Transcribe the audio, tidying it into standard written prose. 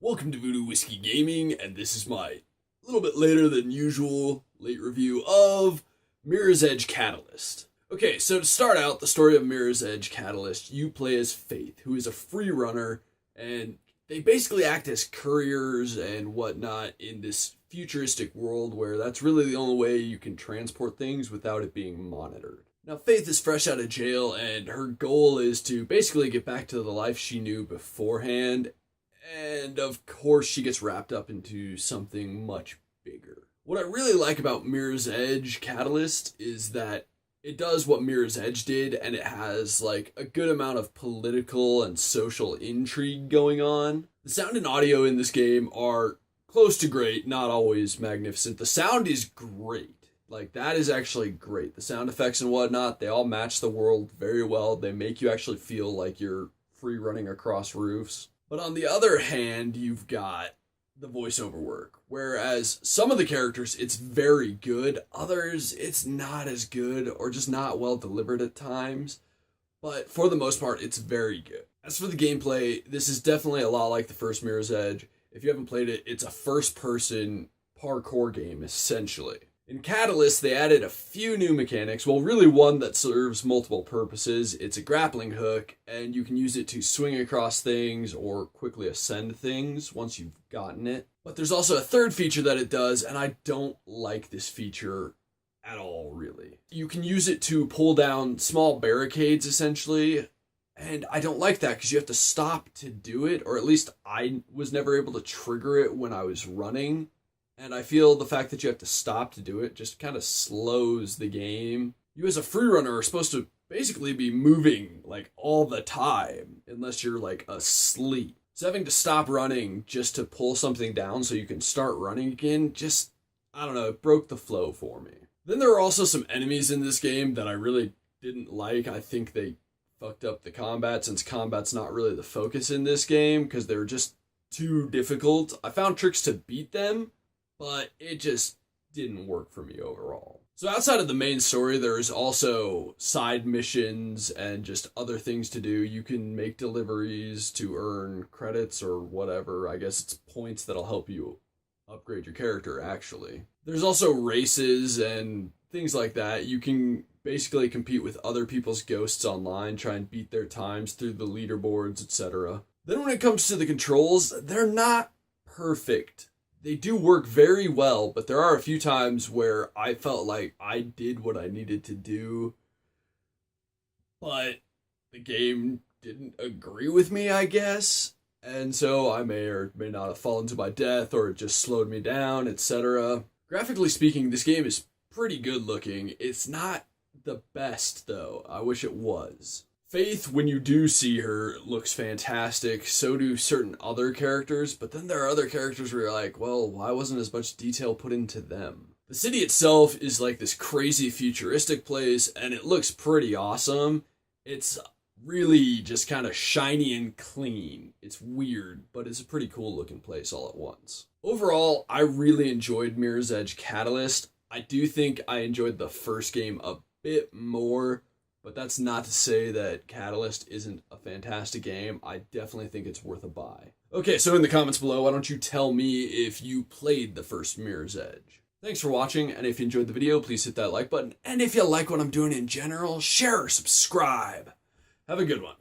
Welcome to Voodoo Whiskey Gaming, and this is my little bit later than usual late review of Mirror's Edge Catalyst. Okay, so to start out, the story of Mirror's Edge Catalyst, you play as Faith, who is a free runner, and they basically act as couriers and whatnot in this futuristic world where that's really the only way you can transport things without it being monitored. Now, Faith is fresh out of jail, and her goal is to basically get back to the life she knew beforehand. And of course, she gets wrapped up into something much bigger. What I really like about Mirror's Edge Catalyst is that it does what Mirror's Edge did, and it has like a good amount of political and social intrigue going on. The sound and audio in this game are close to great, not always magnificent. The sound is great. Like, that is actually great. The sound effects and whatnot, they all match the world very well. They make you actually feel like you're free running across roofs. But on the other hand, you've got the voiceover work. Whereas some of the characters, it's very good. Others, it's not as good or just not well delivered at times. But for the most part, it's very good. As for the gameplay, this is definitely a lot like the first Mirror's Edge. If you haven't played it, it's a first-person parkour game, essentially. In Catalyst, they added a few new mechanics. Well, really one that serves multiple purposes. It's a grappling hook, and you can use it to swing across things or quickly ascend things once you've gotten it. But there's also a third feature that it does, and I don't like this feature at all, really. You can use it to pull down small barricades, essentially, and I don't like that because you have to stop to do it, or at least I was never able to trigger it when I was running. And I feel the fact that you have to stop to do it just kind of slows the game. You as a free runner are supposed to basically be moving like all the time, unless you're like asleep. So having to stop running just to pull something down so you can start running again, just, I don't know, it broke the flow for me. Then there are also some enemies in this game that I really didn't like. I think they fucked up the combat, since combat's not really the focus in this game because they're just too difficult. I found tricks to beat them, but it just didn't work for me overall. So outside of the main story, there's also side missions and just other things to do. You can make deliveries to earn credits or whatever. I guess it's points that'll help you upgrade your character, actually. There's also races and things like that. You can basically compete with other people's ghosts online, try and beat their times through the leaderboards, etc. Then when it comes to the controls, they're not perfect. They do work very well, but there are a few times where I felt like I did what I needed to do, but the game didn't agree with me, I guess. And so I may or may not have fallen to my death, or it just slowed me down, etc. Graphically speaking, this game is pretty good looking. It's not the best, though. I wish it was. Faith, when you do see her, looks fantastic. So do certain other characters, but then there are other characters where you're like, well, why wasn't as much detail put into them? The city itself is like this crazy futuristic place, and it looks pretty awesome. It's really just kind of shiny and clean. It's weird, but it's a pretty cool looking place all at once. Overall, I really enjoyed Mirror's Edge Catalyst. I do think I enjoyed the first game a bit more, but that's not to say that Catalyst isn't a fantastic game. I definitely think it's worth a buy. Okay, so in the comments below, why don't you tell me if you played the first Mirror's Edge? Thanks for watching, and if you enjoyed the video, please hit that like button. And if you like what I'm doing in general, share or subscribe. Have a good one.